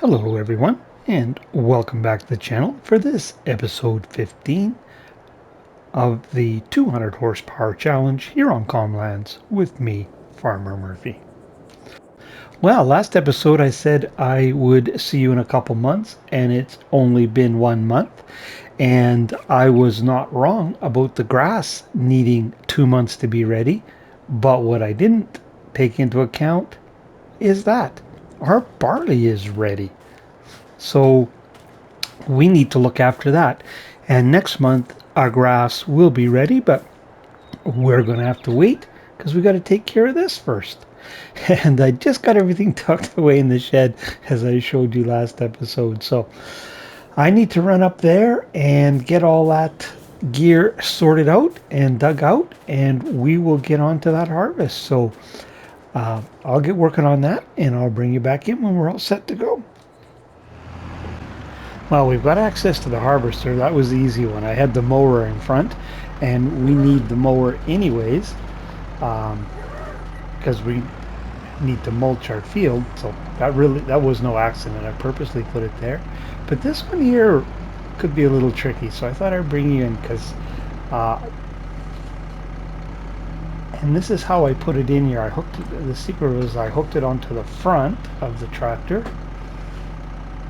Hello everyone, and welcome back to the channel for this episode 15 of the 200 horsepower challenge here on Comlands with me, Farmer Murphy. Well, last episode I said I would see you in a couple months, and it's only been 1 month, and I was not wrong about the grass needing 2 months to be ready, but what I didn't take into account is that our barley is ready. So we need to look after that. And next month, our grass will be ready, but we're going to have to wait because we got to take care of this first. And I just got everything tucked away in the shed as I showed you last episode. So I need to run up there and get all that gear sorted out and dug out, and we will get on to that harvest. So I'll get working on that, and I'll bring you back in when we're all set to go. Well, we've got access to the harvester. That was the easy one. I had the mower in front, and we need the mower anyways, because we need to mulch our field. So that was no accident. I purposely put it there. But this one here could be a little tricky, so I thought I'd bring you in because, and this is how I put it in here. The secret was I hooked it onto the front of the tractor,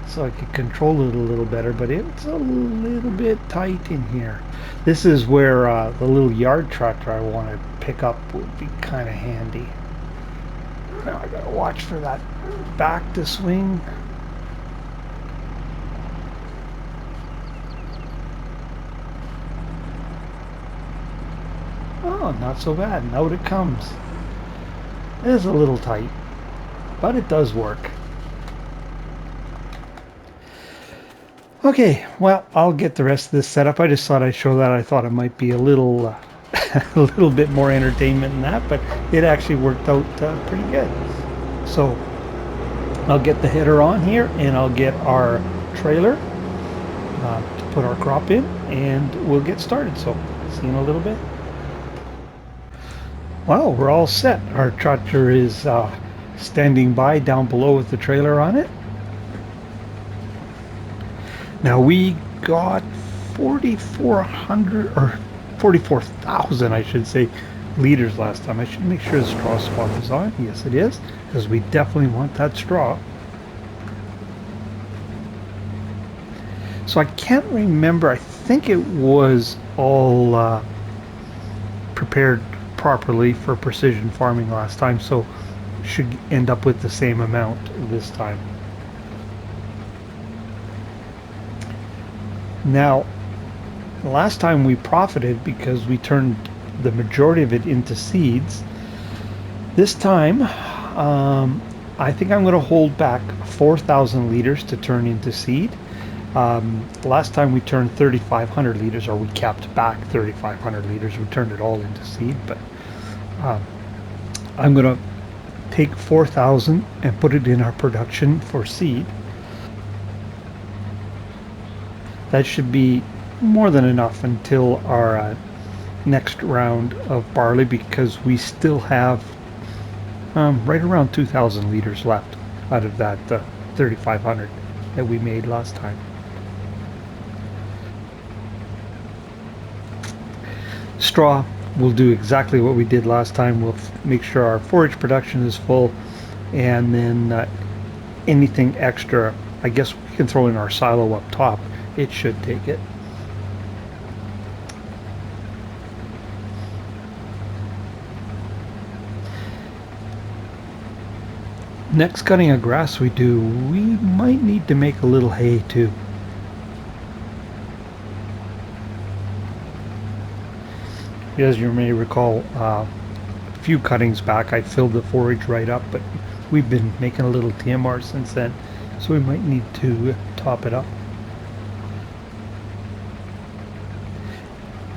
so I could control it a little better, but it's a little bit tight in here. This is where the little yard tractor I want to pick up would be kind of handy. Now I gotta watch for that back to swing. Oh, not so bad. And out it comes. It is a little tight, but it does work. Okay, well, I'll get the rest of this set up. I just thought I'd show that. I thought it might be a little a little bit more entertainment than that, but it actually worked out pretty good. So I'll get the header on here, and I'll get our trailer to put our crop in, and we'll get started. So see you in a little bit. Well, we're all set. Our tractor is standing by down below with the trailer on it. Now we got 4,400 or 44,000, I should say, liters last time. I should make sure the straw swap is on. Yes, it is, because we definitely want that straw. So I can't remember. I think it was all prepared properly for precision farming last time, so should end up with the same amount this time. Now, last time we profited because we turned the majority of it into seeds. This time, I think I'm going to hold back 4,000 liters to turn into seed. Last time we turned 3,500 liters, or we kept back 3,500 liters. We turned it all into seed, but I'm going to take 4,000 and put it in our production for seed. That should be more than enough until our next round of barley, because we still have right around 2,000 liters left out of that 3,500 that we made last time. Straw will do exactly what we did last time. We'll make sure our forage production is full, and then anything extra, I guess we can throw in our silo up top. It should take it. Next cutting of grass we do, we might need to make a little hay too. As you may recall, a few cuttings back I filled the forage right up, but we've been making a little TMR since then, so we might need to top it up.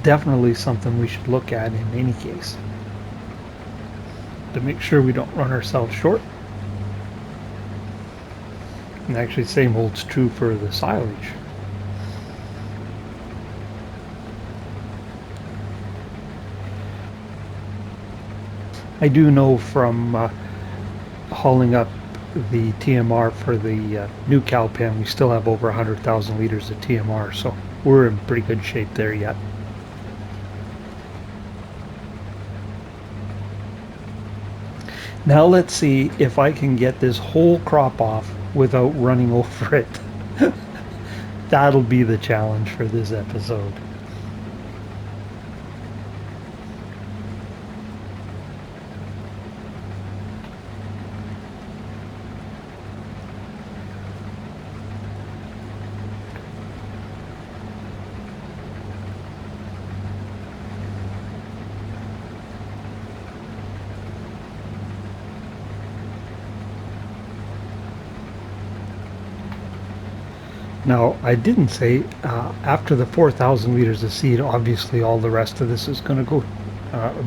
Definitely something we should look at in any case, to make sure we don't run ourselves short. And actually, same holds true for the silage. I do know from hauling up the TMR for the new cow pen, we still have over 100,000 liters of TMR, so we're in pretty good shape there yet. Now let's see if I can get this whole crop off without running over it. That'll be the challenge for this episode. Now, I didn't say, after the 4,000 liters of seed, obviously all the rest of this is going to go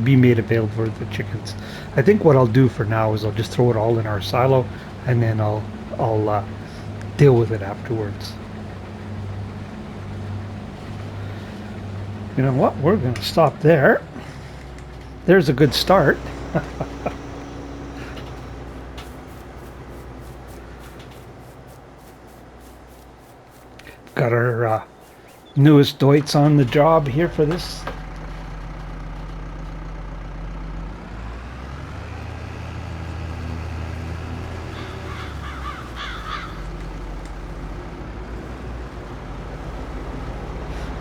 be made available for the chickens. I think what I'll do for now is I'll just throw it all in our silo, and then I'll deal with it afterwards. You know what? We're going to stop there. There's a good start. Got our newest Deutz on the job here for this.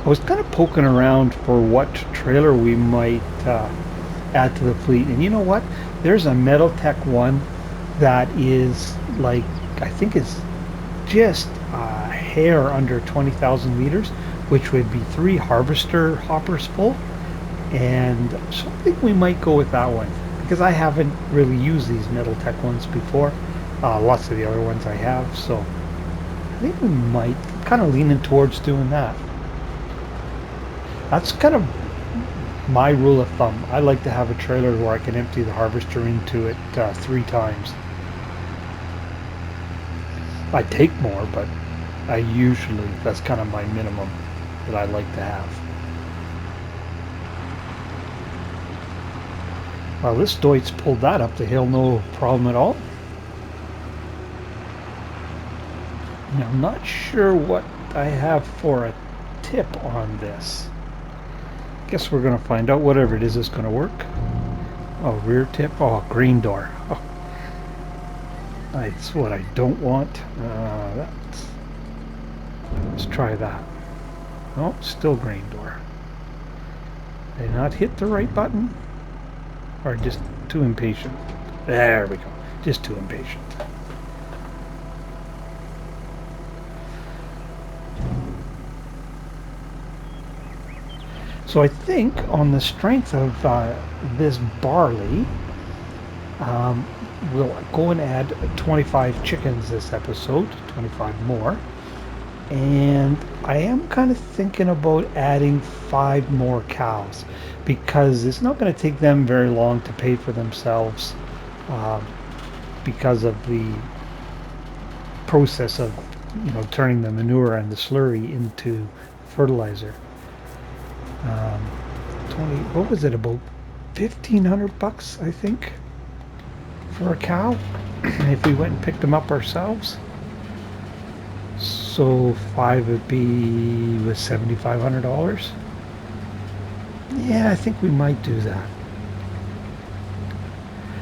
I was kind of poking around for what trailer we might add to the fleet, and you know what? There's a Metaltech one that is like, I think it's just a hair under 20,000 liters, which would be 3 harvester hoppers full. And so I think we might go with that one, because I haven't really used these Metaltech ones before. Lots of the other ones I have, so I think we might kind of leaning towards doing that. That's kind of my rule of thumb. I like to have a trailer where I can empty the harvester into it 3 times. I take more, but I usually, that's kind of my minimum that I like to have. Well, this Deutz pulled that up the hill, no problem at all. Now, I'm not sure what I have for a tip on this. Guess we're going to find out. Whatever it is, it's going to work. Oh, rear tip. Oh, green door. Oh. That's what I don't want. Let's try that. Oh, still green door. Did I not hit the right button? Or just too impatient? There we go. Just too impatient. So I think on the strength of this barley, we'll go and add 25 chickens this episode, 25 more. And I am kind of thinking about adding 5 more cows, because it's not going to take them very long to pay for themselves, because of the process of, you know, turning the manure and the slurry into fertilizer. 20, what was it, about 1,500 bucks, I think, for a cow, if we went and picked them up ourselves. So 5 would be with $7,500. Yeah, I think we might do that,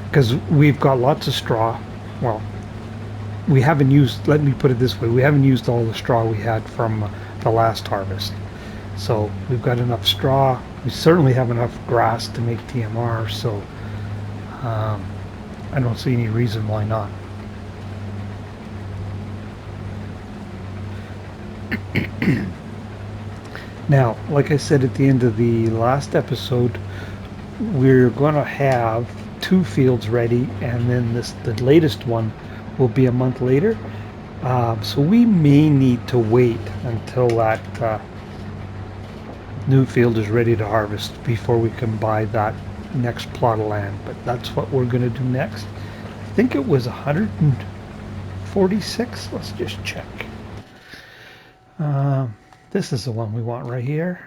because we've got lots of straw. Well, we haven't used, let me put it this way, we haven't used all the straw we had from the last harvest. So we've got enough straw. We certainly have enough grass to make TMR, so I don't see any reason why not. Now, like I said at the end of the last episode, we're going to have 2 fields ready, and then the latest one will be a month later. So we may need to wait until that new field is ready to harvest before we can buy that next plot of land. But that's what we're going to do next. I think it was 146. Let's just check. This is the one we want right here.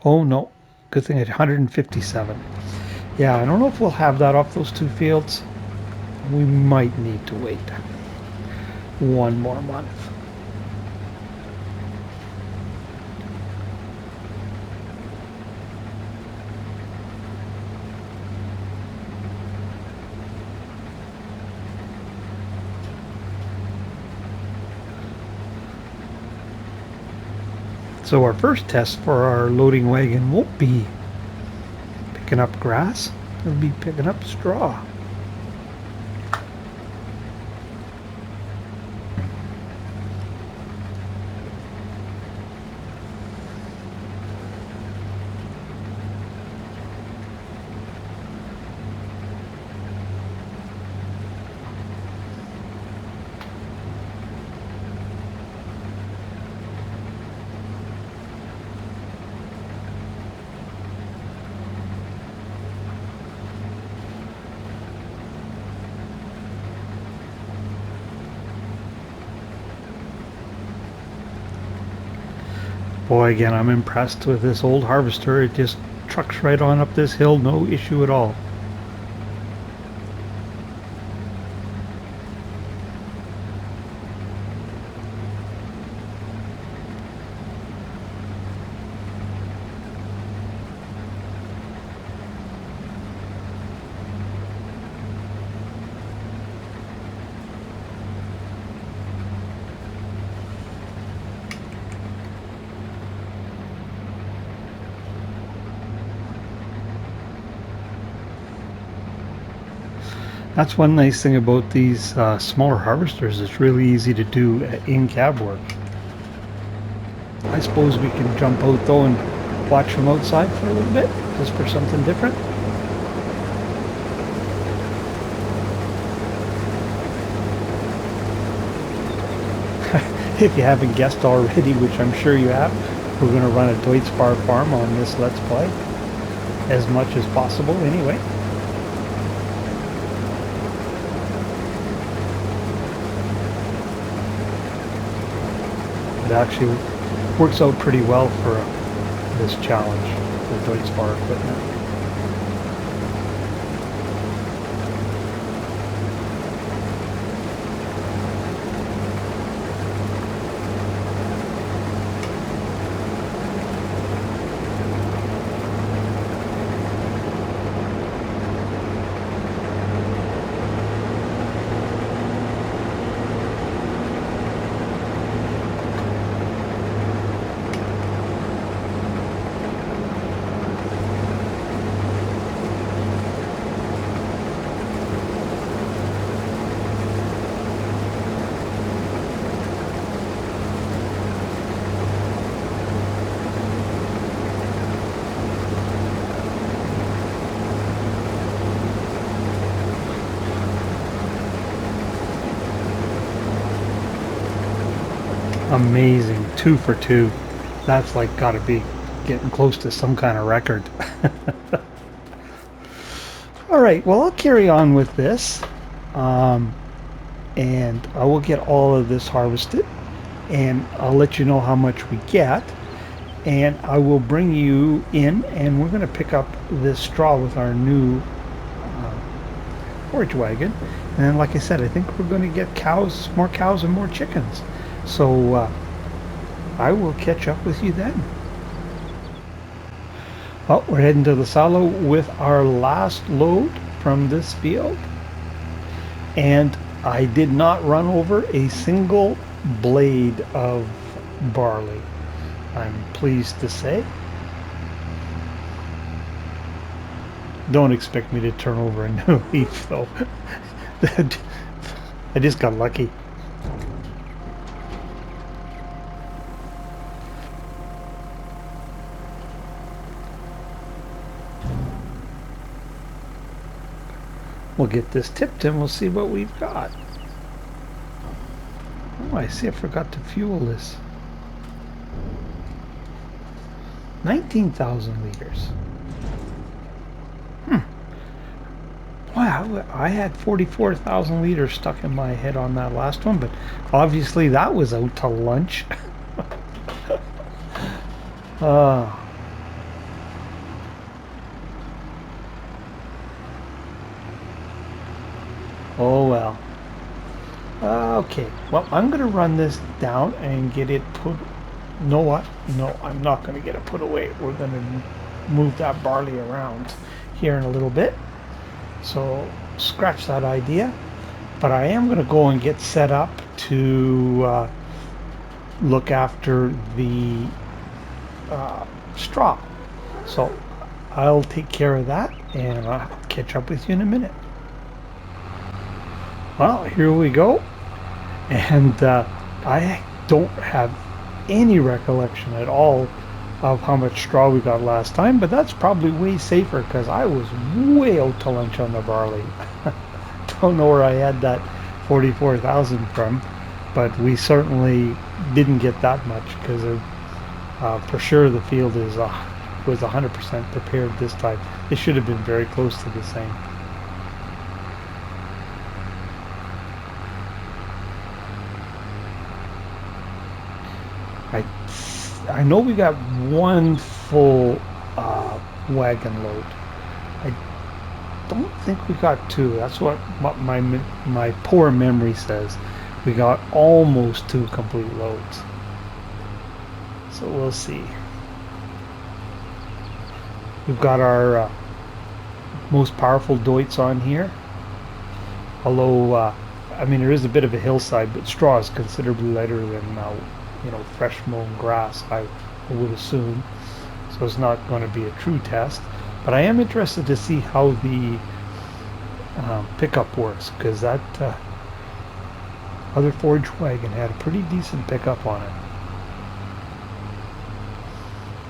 Oh no, good thing it's 157. Yeah, I don't know if we'll have that off those 2 fields. we might need to wait one more month. So our first test for our loading wagon won't be picking up grass, it'll be picking up straw. Boy, again, I'm impressed with this old harvester. It just trucks right on up this hill, no issue at all. That's one nice thing about these smaller harvesters. It's really easy to do in-cab work. I suppose we can jump out though and watch from outside for a little bit, just for something different. If you haven't guessed already, which I'm sure you have, we're going to run a Deutz-Bar farm on this Let's Play, as much as possible anyway. It actually works out pretty well for this challenge, the Deutz-Bar equipment. Amazing, 2 for 2. That's like gotta be getting close to some kind of record. All right, well, I'll carry on with this, and I will get all of this harvested, and I'll let you know how much we get, and I will bring you in, and we're going to pick up this straw with our new forage wagon. And like I said, I think we're going to get more cows and more chickens. So I will catch up with you then. Well, we're heading to the silo with our last load from this field. And I did not run over a single blade of barley, I'm pleased to say. Don't expect me to turn over a new leaf though. I just got lucky. We'll get this tipped and we'll see what we've got. Oh, I see I forgot to fuel this. 19,000 liters. Wow, I had 44,000 liters stuck in my head on that last one, but obviously that was out to lunch. Oh well. Okay, well, I'm going to run this down and get it put... Know what? No, I'm not going to get it put away. We're going to move that barley around here in a little bit. So scratch that idea. But I am going to go and get set up to look after the straw. So I'll take care of that and I'll catch up with you in a minute. Well, here we go. And I don't have any recollection at all of how much straw we got last time, but that's probably way safer because I was way out to lunch on the barley. Don't know where I had that 44,000 from, but we certainly didn't get that much because for sure the field was 100% prepared this time. It should have been very close to the same. I know we got one full wagon load. I don't think we got two. That's what my poor memory says. We got almost two complete loads. So we'll see. We've got our most powerful Deutz on here. Although, I mean, there is a bit of a hillside, but straw is considerably lighter than fresh mown grass, I would assume. So it's not going to be a true test. But I am interested to see how the pickup works, because that other forage wagon had a pretty decent pickup on it.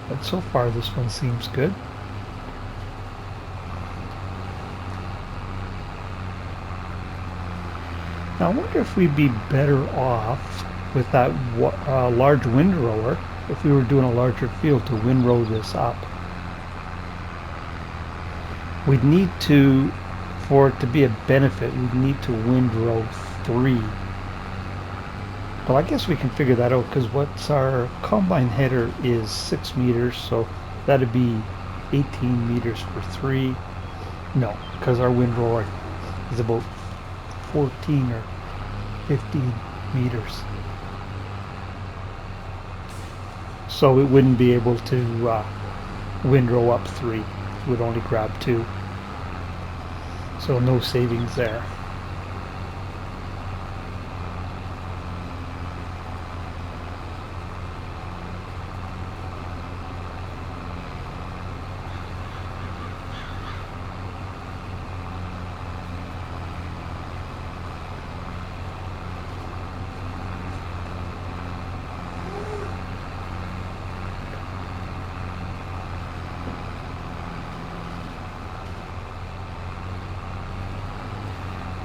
But so far this one seems good. Now I wonder if we'd be better off with that large windrower if we were doing a larger field to windrow this up. We'd need to, for it to be a benefit, we'd need to windrow 3. Well, I guess we can figure that out because what's our combine header is 6 meters, so that'd be 18 meters for 3. No, because our windrower is about 14 or 15 meters. So it wouldn't be able to windrow up 3. It would only grab 2. So no savings there.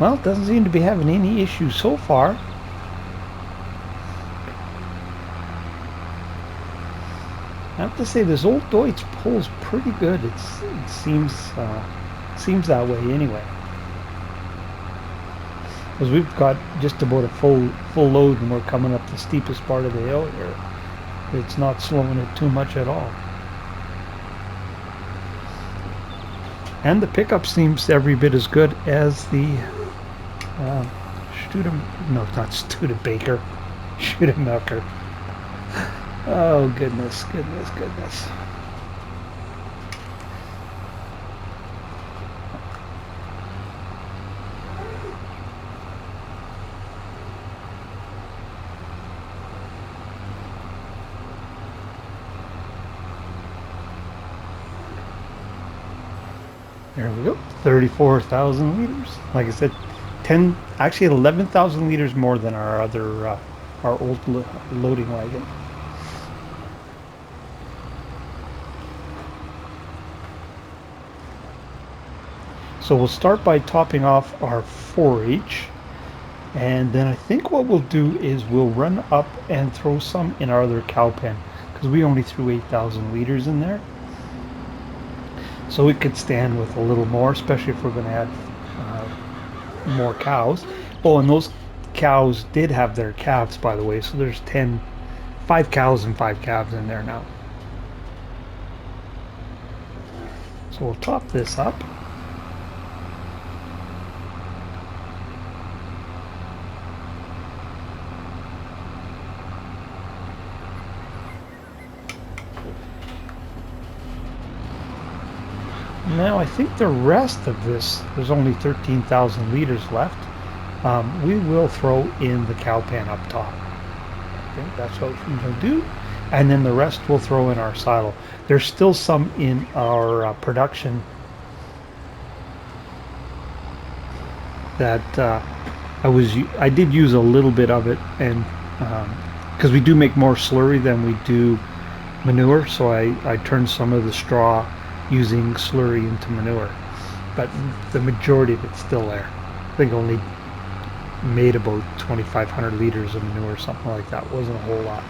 Well, it doesn't seem to be having any issues so far. I have to say this old Deutz pulls pretty good. It seems that way anyway. Because we've got just about a full load and we're coming up the steepest part of the hill here. It's not slowing it too much at all. And the pickup seems every bit as good as the Studebaker. Studebaker. Oh, goodness. There we go. 34,000 liters. Like I said, 11,000 liters more than our other, our old loading wagon. So we'll start by topping off our forage, and then I think what we'll do is we'll run up and throw some in our other cow pen, because we only threw 8,000 liters in there. So we could stand with a little more, especially if we're going to add more cows. Oh, and those cows did have their calves, by the way, so there's 5 cows and 5 calves in there now. So we'll top this up. Now I think the rest of this, there's only 13,000 liters left. We will throw in the cow pen up top. I think that's what we're going to do. And then the rest we'll throw in our silo. There's still some in our production that I did use a little bit of it, and because we do make more slurry than we do manure, so I turned some of the straw using slurry into manure, but the majority of it's still there. I think only made about 2,500 liters of manure, something like that. Wasn't a whole lot.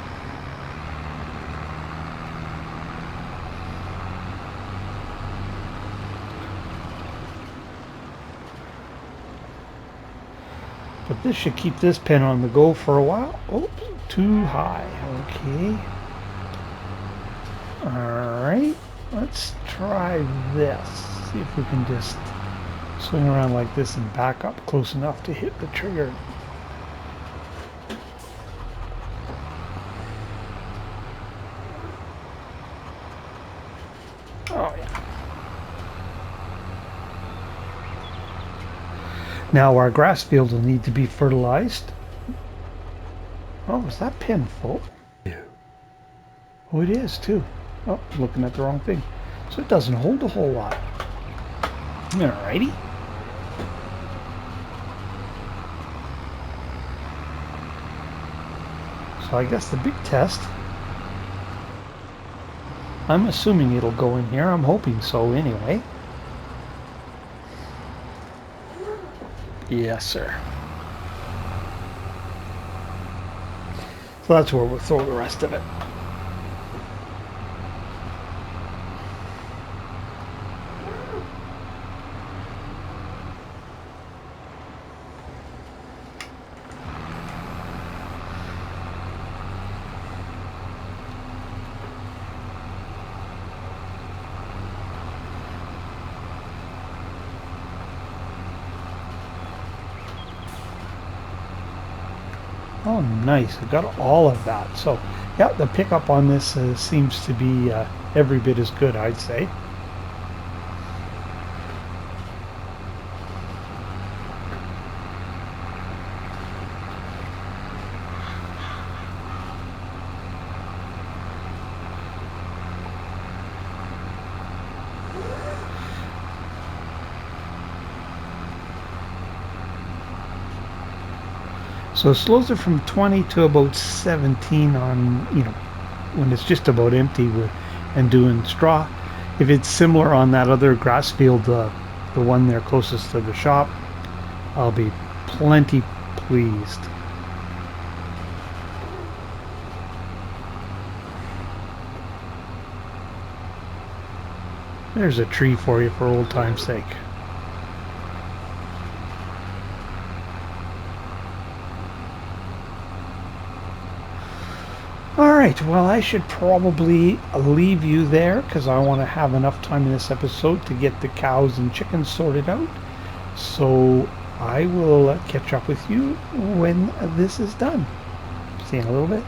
But this should keep this pen on the go for a while. Oh, too high. Okay. Alright. Let's try this. See if we can just swing around like this and back up close enough to hit the trigger. Oh, yeah. Now our grass field will need to be fertilized. Oh, is that pen full? Oh, it is too. Oh, looking at the wrong thing. So it doesn't hold a whole lot. Alrighty. So I guess the big test, I'm assuming it'll go in here. I'm hoping so anyway. Yes, sir. So that's where we'll throw the rest of it. Oh, nice. I got all of that. So, yeah, the pickup on this seems to be every bit as good, I'd say. So it slows it from 20 to about 17 on, when it's just about empty and doing straw. If it's similar on that other grass field, the one there closest to the shop, I'll be plenty pleased. There's a tree for you for old time's sake. Alright, well, I should probably leave you there because I want to have enough time in this episode to get the cows and chickens sorted out. So I will catch up with you when this is done. See you in a little bit.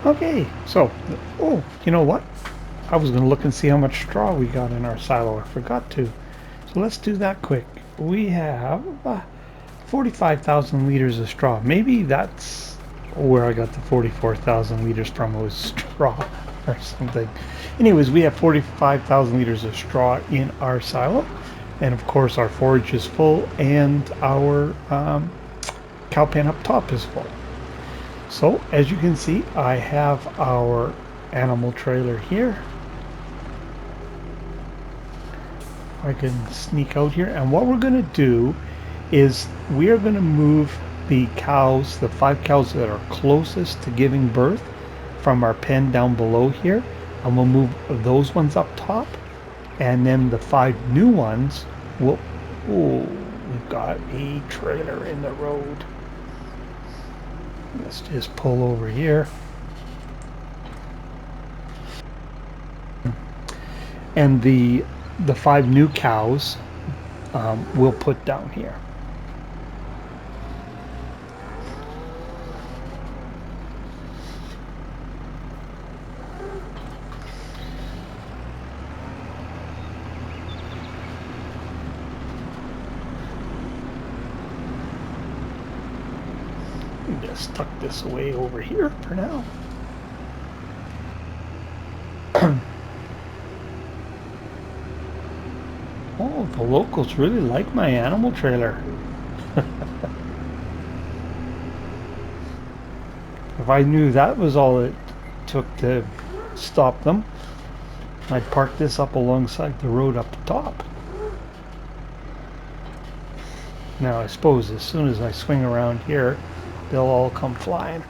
Okay, so, oh, you know what? I was going to look and see how much straw we got in our silo. I forgot to. So let's do that quick. We have 45,000 liters of straw. Maybe that's where I got the 44,000 liters from, was straw or something. Anyways, we have 45,000 liters of straw in our silo, and of course our forage is full, and our cow pen up top is full. So as you can see, I have our animal trailer here. I can sneak out here, and what we're going to do is we are going to move the cows, the 5 cows that are closest to giving birth, from our pen down below here, and we'll move those ones up top, and then the 5 new ones will, oh, we've got a trailer in the road. Let's just pull over here. And the 5 new cows we'll put down here. just tuck this away over here for now. Oh, the locals really like my animal trailer. If I knew that was all it took to stop them, I'd park this up alongside the road up the top. Now I suppose as soon as I swing around here, they'll all come flying.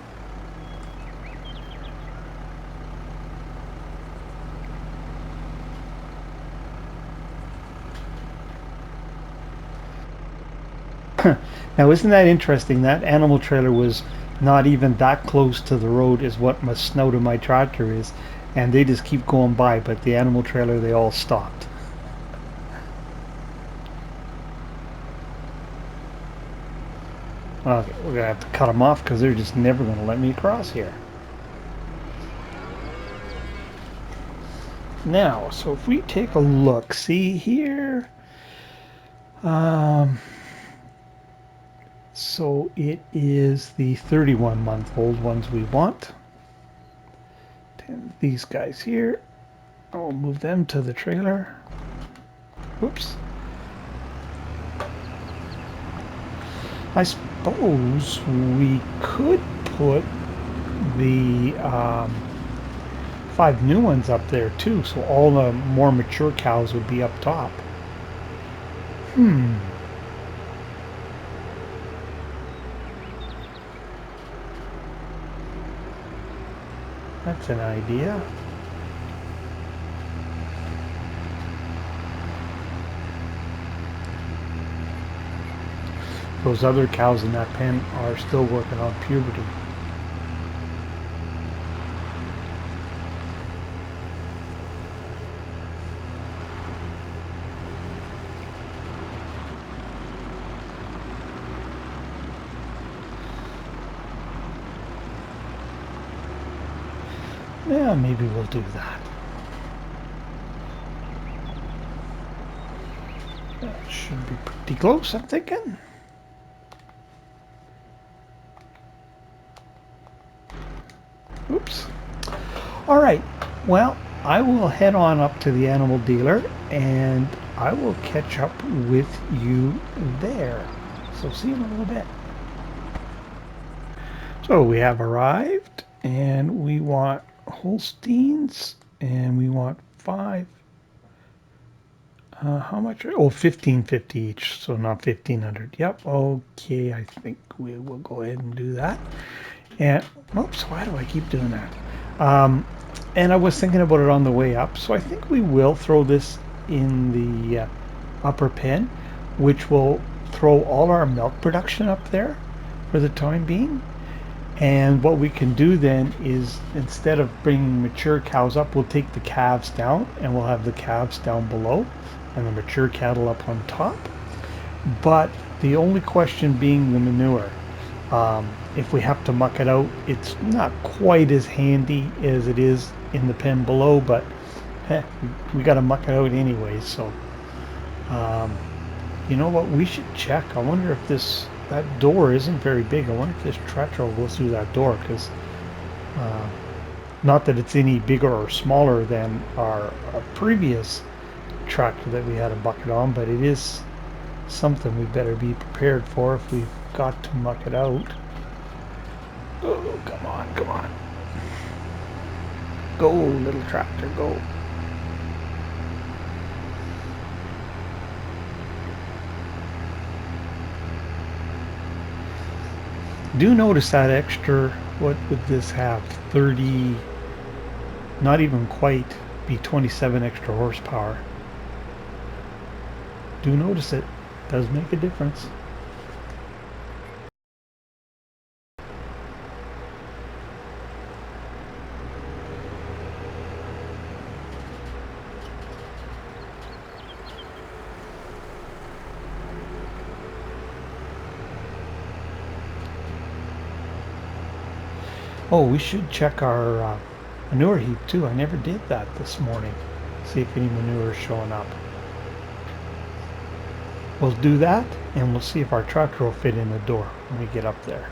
Now isn't that interesting? That animal trailer was not even that close to the road as what my snow to my tractor is, and they just keep going by, but the animal trailer, they all stopped. Okay, we're gonna have to cut them off because they're just never gonna let me across here. Now, so if we take a look, see here, so it is the 31-month-old ones we want. And these guys here, I'll move them to the trailer. Whoops. I suppose we could put the 5 new ones up there too, so all the more mature cows would be up top. That's an idea. Those other cows in that pen are still working on puberty. Yeah, maybe we'll do that. That should be pretty close, I'm thinking. Oops. All right. Well, I will head on up to the animal dealer and I will catch up with you there. So see you in a little bit. So we have arrived and we want Holsteins and we want 5. How much? Oh, 1550 each, so not 1500. Yep. Okay, I think we will go ahead and do that. And oops, why do I keep doing that? And I was thinking about it on the way up, so I think we will throw this in the upper pen, which will throw all our milk production up there for the time being. And what we can do then is, instead of bringing mature cows up, we'll take the calves down and we'll have the calves down below and the mature cattle up on top. But the only question being the manure. If we have to muck it out, it's not quite as handy as it is in the pen below, but we got to muck it out anyways. So you know what, we should check. I wonder if that door isn't very big. I wonder if this tractor will go through that door, because not that it's any bigger or smaller than our previous tractor that we had a bucket on, but it is something we better be prepared for if we've got to muck it out. Oh, come on, come on. Go, little tractor, go. Do notice that extra, what would this have? 30, not even quite, be 27 extra horsepower. Do notice it does make a difference. Oh, we should check our manure heap too. I never did that this morning. See if any manure is showing up. We'll do that, and we'll see if our tractor will fit in the door when we get up there.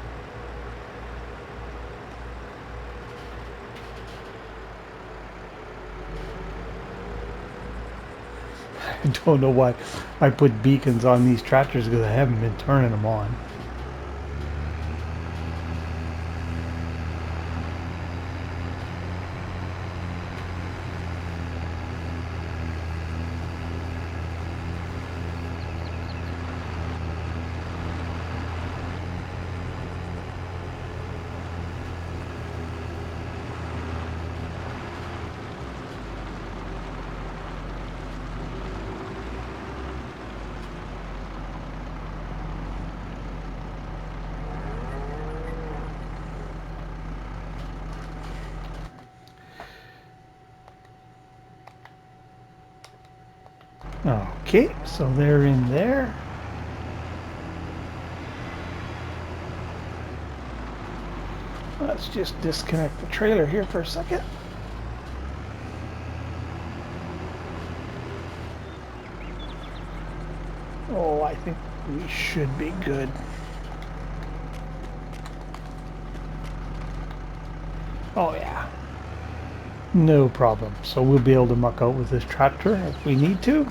I don't know why I put beacons on these tractors because I haven't been turning them on. Okay, so they're in there. Let's just disconnect the trailer here for a second. Oh, I think we should be good. Oh yeah, no problem. So we'll be able to muck out with this tractor if we need to.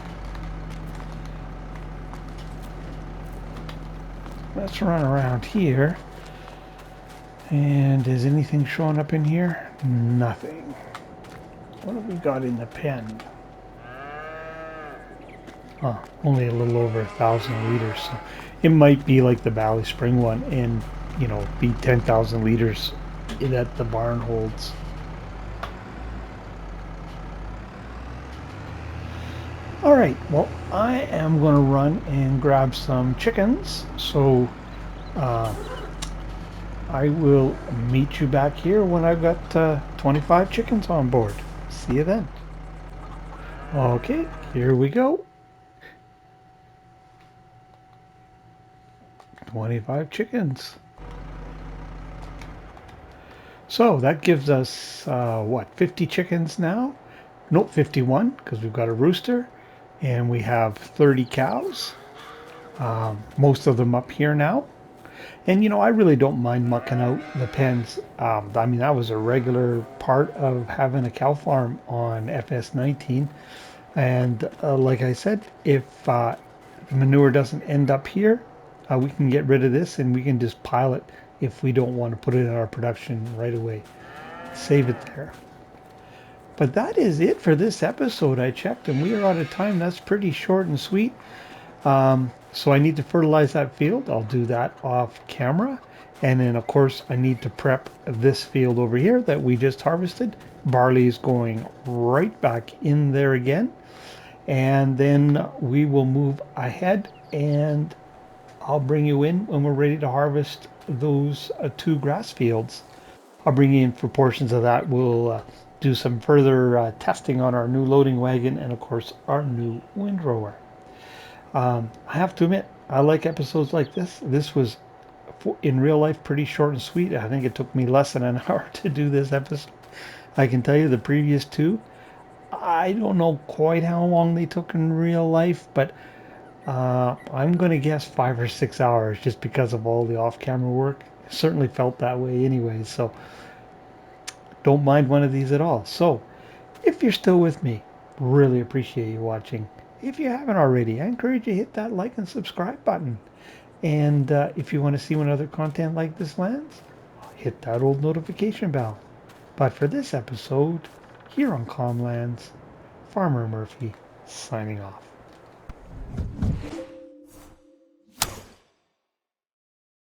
Let's run around here. And is anything showing up in here? Nothing. What have we got in the pen? Oh, only a little over 1,000 liters. So it might be like the Barley Spring one and, you know, be 10,000 liters that the barn holds. All right, well, I am going to run and grab some chickens. So I will meet you back here when I've got 25 chickens on board. See you then. Okay, here we go. 25 chickens. So that gives us, what, 50 chickens now? Nope, 51, because we've got a rooster. And we have 30 cows. Most of them up here now. And, you know, I really don't mind mucking out the pens. I mean, that was a regular part of having a cow farm on FS19. And like I said, if the manure doesn't end up here, we can get rid of this and we can just pile it if we don't want to put it in our production right away. Save it there. But that is it for this episode. I checked and we are out of time. That's pretty short and sweet. So I need to fertilize that field. I'll do that off camera. And then of course I need to prep this field over here that we just harvested. Barley is going right back in there again. And then we will move ahead and I'll bring you in when we're ready to harvest those 2 grass fields. I'll bring you in for portions of that. We'll do some further testing on our new loading wagon and of course our new windrower. I have to admit, I like episodes like this. This was, in real life, pretty short and sweet. I think it took me less than an hour to do this episode. I can tell you the previous 2, I don't know quite how long they took in real life, but I'm going to guess 5 or 6 hours just because of all the off-camera work. It certainly felt that way anyway, so don't mind one of these at all. So, if you're still with me, really appreciate you watching. If you haven't already, I encourage you to hit that like and subscribe button. And if you want to see when other content like this lands, hit that old notification bell. But for this episode, here on Comlands, Farmer Murphy signing off.